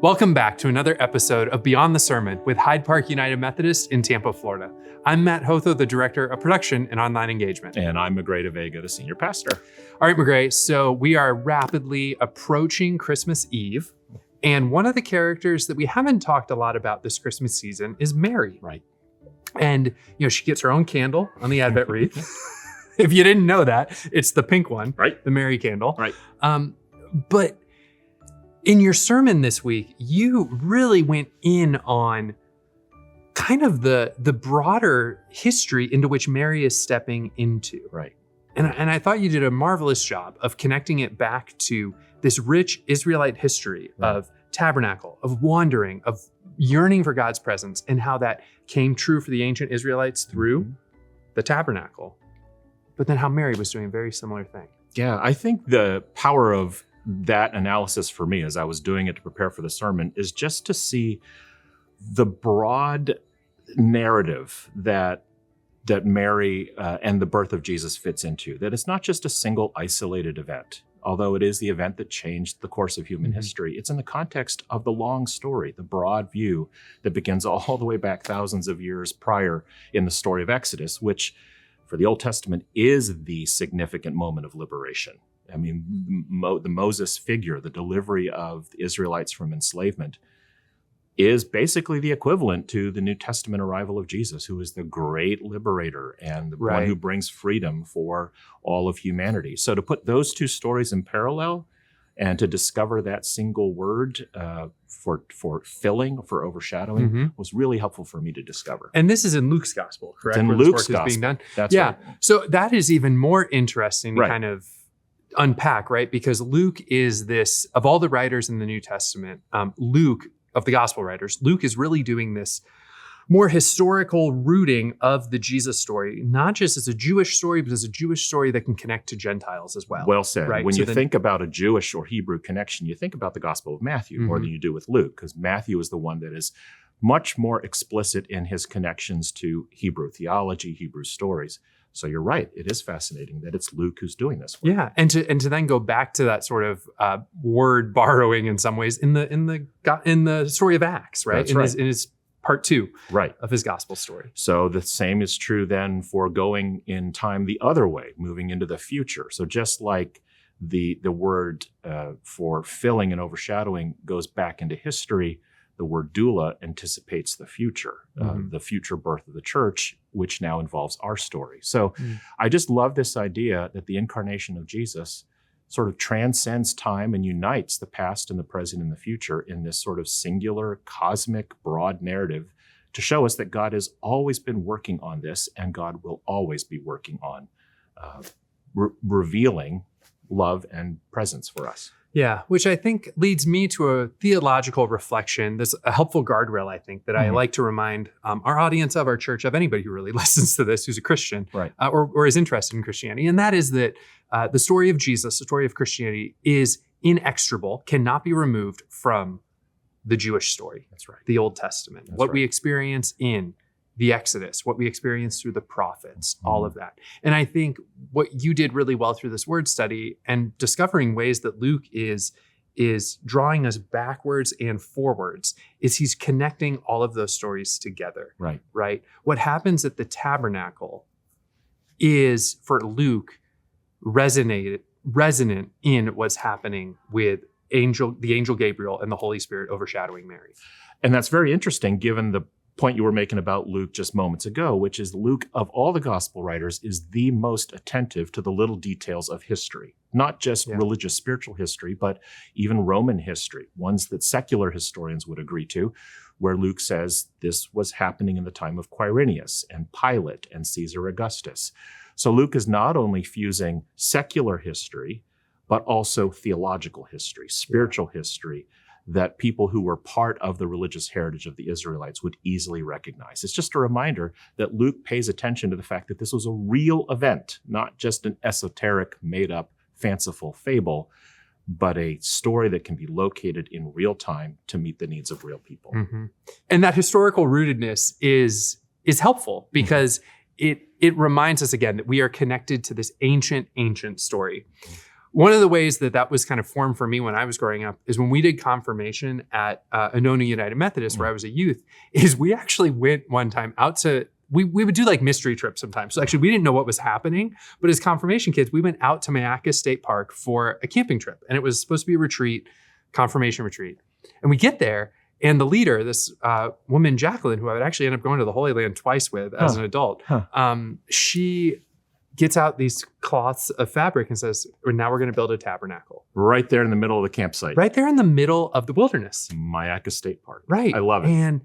Welcome back to another episode of Beyond the Sermon with Hyde Park United Methodist in Tampa, Florida. I'm Mat Hotho, the Director of Production and Online Engagement. And I'm Magrey deVega, the Senior Pastor. All right, Magrey, so we are rapidly approaching Christmas Eve. And one of the characters that we haven't talked a lot about this Christmas season is Mary. Right. And, she gets her own candle on the Advent wreath. If you didn't know that, it's the pink one, right? The Mary candle. Right. But in your sermon this week, you really went in on kind of the broader history into which Mary is stepping into. Right. And I thought you did a marvelous job of connecting it back to this rich Israelite history of tabernacle, of wandering, of yearning for God's presence, and how that came true for the ancient Israelites through the tabernacle. But then how Mary was doing a very similar thing. Yeah, I think the power of that analysis for me as I was doing it to prepare for the sermon is just to see the broad narrative that Mary and the birth of Jesus fits into, that it's not just a single isolated event, although it is the event that changed the course of human history. It's in the context of the long story, the broad view that begins all the way back thousands of years prior in the story of Exodus, which for the Old Testament is the significant moment of liberation. I mean, the Moses figure, the delivery of the Israelites from enslavement, is basically the equivalent to the New Testament arrival of Jesus, who is the great liberator and the one who brings freedom for all of humanity. So to put those two stories in parallel and to discover that single word for filling, for overshadowing, was really helpful for me to discover. And this is in Luke's gospel, correct? It's in Luke's gospel. Being done? That's right. So that is even more interesting to kind of unpack, right? Because Luke is this, of all the writers in the New Testament, Luke, of the gospel writers, Luke is really doing this more historical rooting of the Jesus story, not just as a Jewish story, but as a Jewish story that can connect to Gentiles as well. Well said. Right? When you think about a Jewish or Hebrew connection, you think about the Gospel of Matthew more than you do with Luke, because Matthew is the one that is much more explicit in his connections to Hebrew theology, Hebrew stories. So you're right. It is fascinating that it's Luke who's doing this work. Yeah, and to then go back to that sort of word borrowing in some ways in the story of Acts, right? That's In his part 2 right. of his gospel story. So the same is true then for going in time the other way, moving into the future. So just like the word for filling and overshadowing goes back into history, the word doula anticipates the future birth of the church, which now involves our story. So I just love this idea that the incarnation of Jesus sort of transcends time and unites the past and the present and the future in this sort of singular, cosmic, broad narrative to show us that God has always been working on this and God will always be working on revealing love and presence for us. Yeah, which I think leads me to a theological reflection. There's a helpful guardrail, I think, that I like to remind our audience of our church, of anybody who really listens to this, who's a Christian, or is interested in Christianity. And that is that the story of Jesus, the story of Christianity, is inextricable, cannot be removed from the Jewish story. That's right. The Old Testament. What we experience in the Exodus, what we experience through the prophets, all of that. And I think what you did really well through this word study and discovering ways that Luke is drawing us backwards and forwards is he's connecting all of those stories together. Right? What happens at the tabernacle is, for Luke, resonant in what's happening with the angel Gabriel and the Holy Spirit overshadowing Mary. And that's very interesting given the point you were making about Luke just moments ago, which is Luke, of all the gospel writers, is the most attentive to the little details of history, not just religious, spiritual history, but even Roman history, ones that secular historians would agree to, where Luke says this was happening in the time of Quirinius and Pilate and Caesar Augustus. So Luke is not only fusing secular history, but also theological history, spiritual history, that people who were part of the religious heritage of the Israelites would easily recognize. It's just a reminder that Luke pays attention to the fact that this was a real event, not just an esoteric, made-up, fanciful fable, but a story that can be located in real time to meet the needs of real people. And that historical rootedness is helpful because it reminds us again that we are connected to this ancient story. one of the ways that was kind of formed for me when I was growing up is when we did confirmation at Anona United Methodist, where I was a youth, is we actually went one time out to, we would do like mystery trips sometimes. So actually we didn't know what was happening, but as confirmation kids, we went out to Mayaca State Park for a camping trip. And it was supposed to be a retreat, confirmation retreat. And we get there and the leader, this woman, Jacqueline, who I would actually end up going to the Holy Land twice with as an adult, she gets out these cloths of fabric and says, now we're going to build a tabernacle. Right there in the middle of the campsite. Right there in the middle of the wilderness. Mayaca State Park. Right. I love it. And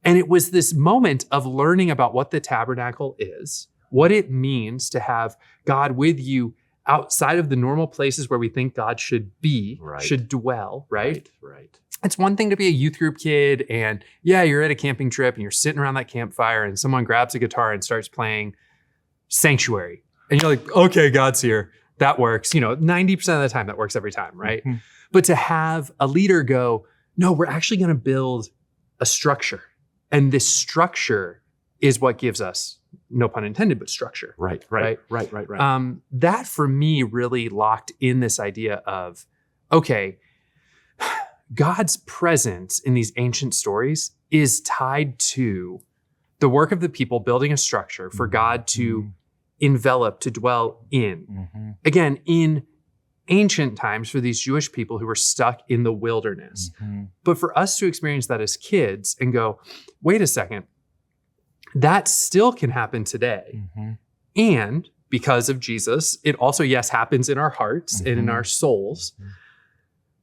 it was this moment of learning about what the tabernacle is, what it means to have God with you outside of the normal places where we think God should be, should dwell, right? Right. It's one thing to be a youth group kid and you're at a camping trip and you're sitting around that campfire and someone grabs a guitar and starts playing Sanctuary. And you're like, okay, God's here. That works. 90% of the time that works every time, right? Mm-hmm. But to have a leader go, no, we're actually going to build a structure. And this structure is what gives us, no pun intended, but structure. Right. That for me really locked in this idea of, okay, God's presence in these ancient stories is tied to the work of the people building a structure for God to envelop, to dwell in. Again, in ancient times for these Jewish people who were stuck in the wilderness. But for us to experience that as kids and go, wait a second, that still can happen today. And because of Jesus, it also, yes, happens in our hearts and in our souls.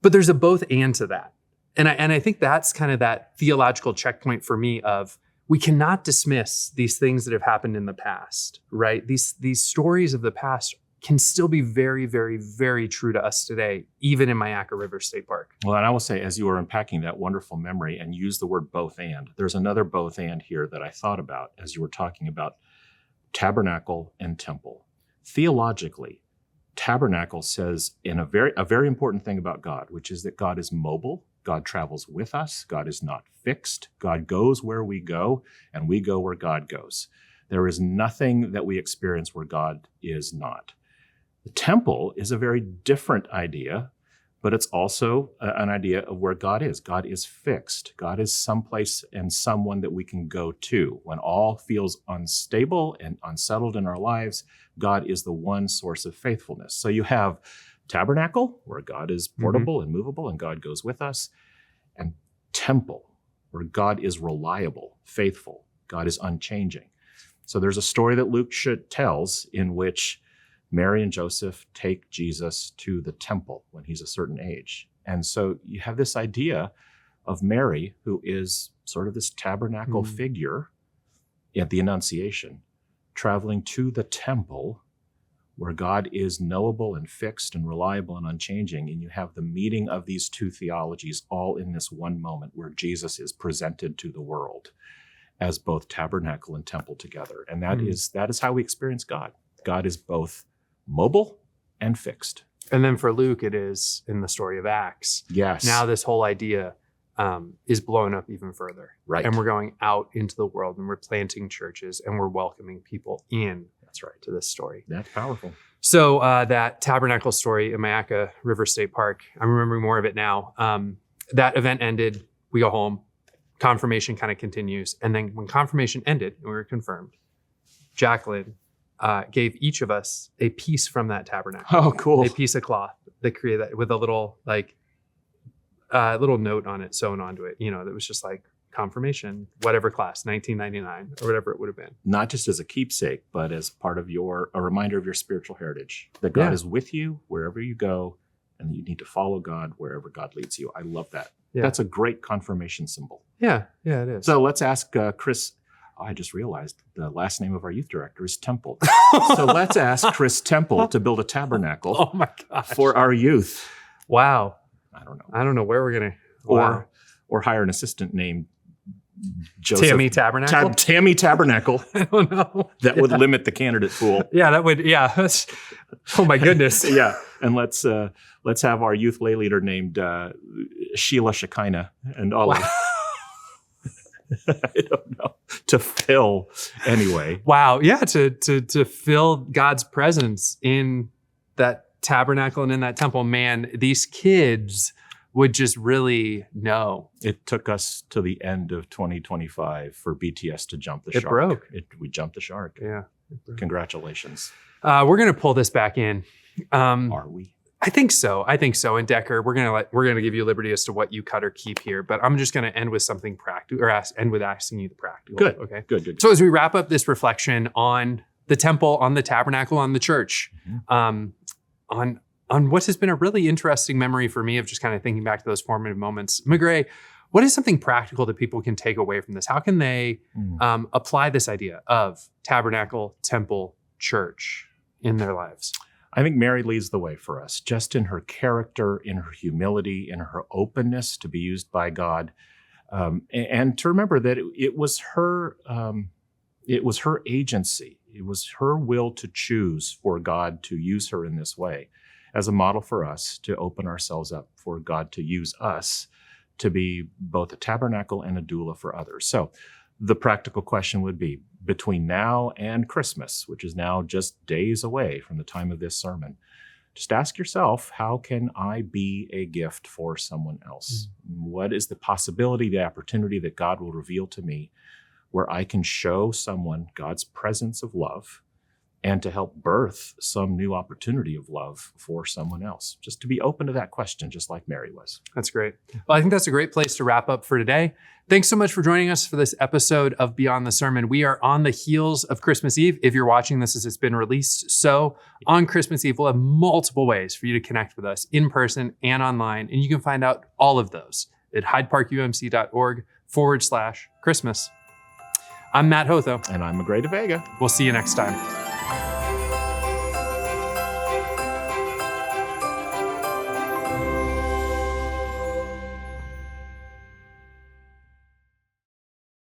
But there's a both and to that. And I think that's kind of that theological checkpoint for me of, we cannot dismiss these things that have happened in the past, right? These stories of the past can still be very, very, very true to us today, even in Mayaca River State Park. Well, and I will say, as you were unpacking that wonderful memory and use the word both and, there's another both and here that I thought about as you were talking about tabernacle and temple. Theologically, tabernacle says a very important thing about God, which is that God is mobile. God travels with us. God is not fixed. God goes where we go, and we go where God goes. There is nothing that we experience where God is not. The temple is a very different idea, but it's also an idea of where God is. God is fixed. God is someplace and someone that we can go to. When all feels unstable and unsettled in our lives, God is the one source of faithfulness. So you have tabernacle, where God is portable and movable and God goes with us, and temple, where God is reliable, faithful, God is unchanging. So there's a story that Luke tells in which Mary and Joseph take Jesus to the temple when he's a certain age. And so you have this idea of Mary, who is sort of this tabernacle figure at the Annunciation, traveling to the temple where God is knowable and fixed and reliable and unchanging. And you have the meeting of these two theologies all in this one moment where Jesus is presented to the world as both tabernacle and temple together. And that is how we experience God. God is both mobile and fixed. And then for Luke, it is in the story of Acts. Yes. Now this whole idea is blown up even further. Right. And we're going out into the world and we're planting churches and we're welcoming people in. That's right. To this story. That's powerful. So that tabernacle story in Mayaca River State Park, I'm remembering more of it now. That event ended. We go home. Confirmation kind of continues. And then when confirmation ended and we were confirmed, Jacqueline gave each of us a piece from that tabernacle. Oh, cool. A piece of cloth that created that with a little little note on it sewn onto it, that was just like confirmation, whatever class, 1999 or whatever it would have been. Not just as a keepsake, but as part of a reminder of your spiritual heritage, that God is with you wherever you go and you need to follow God wherever God leads you. I love that. Yeah. That's a great confirmation symbol. Yeah, it is. So let's ask Chris. I just realized the last name of our youth director is Temple. So let's ask Chris Temple to build a tabernacle oh my gosh. For our youth. Wow. I don't know where we're going to. Or hire an assistant named Joseph. Tammy Tabernacle? Tammy Tabernacle. I don't know. That would limit the candidate pool. Yeah, that would. Yeah. Oh my goodness. Yeah. And let's have our youth lay leader named Sheila Shekinah and all of I don't know. To fill anyway. Wow. Yeah. To fill God's presence in that tabernacle and in that temple, man, these kids would just really know. It took us to the end of 2025 for BTS to jump the shark. It broke. We jumped the shark. Yeah. Congratulations. We're going to pull this back in. Are we? I think so. And Decker, we're gonna give you liberty as to what you cut or keep here. But I'm just gonna end with something practical, or end with asking you the practical. Good. Okay. Good. So as we wrap up this reflection on the temple, on the tabernacle, on the church, on what has been a really interesting memory for me of just kind of thinking back to those formative moments, Magrey, what is something practical that people can take away from this? How can they apply this idea of tabernacle, temple, church in their lives? I think Mary leads the way for us, just in her character, in her humility, in her openness to be used by God, and to remember that it was her agency, it was her will to choose for God to use her in this way, as a model for us to open ourselves up for God to use us to be both a tabernacle and a doula for others. So the practical question would be, between now and Christmas, which is now just days away from the time of this sermon, just ask yourself, how can I be a gift for someone else? What is the possibility, the opportunity that God will reveal to me where I can show someone God's presence of love and to help birth some new opportunity of love for someone else? Just to be open to that question, just like Mary was. That's great. Well, I think that's a great place to wrap up for today. Thanks so much for joining us for this episode of Beyond the Sermon. We are on the heels of Christmas Eve. If you're watching this as it's been released, so on Christmas Eve, we'll have multiple ways for you to connect with us in person and online. And you can find out all of those at hydeparkumc.org/Christmas. I'm Mat Hotho. And I'm Magrey deVega. We'll see you next time.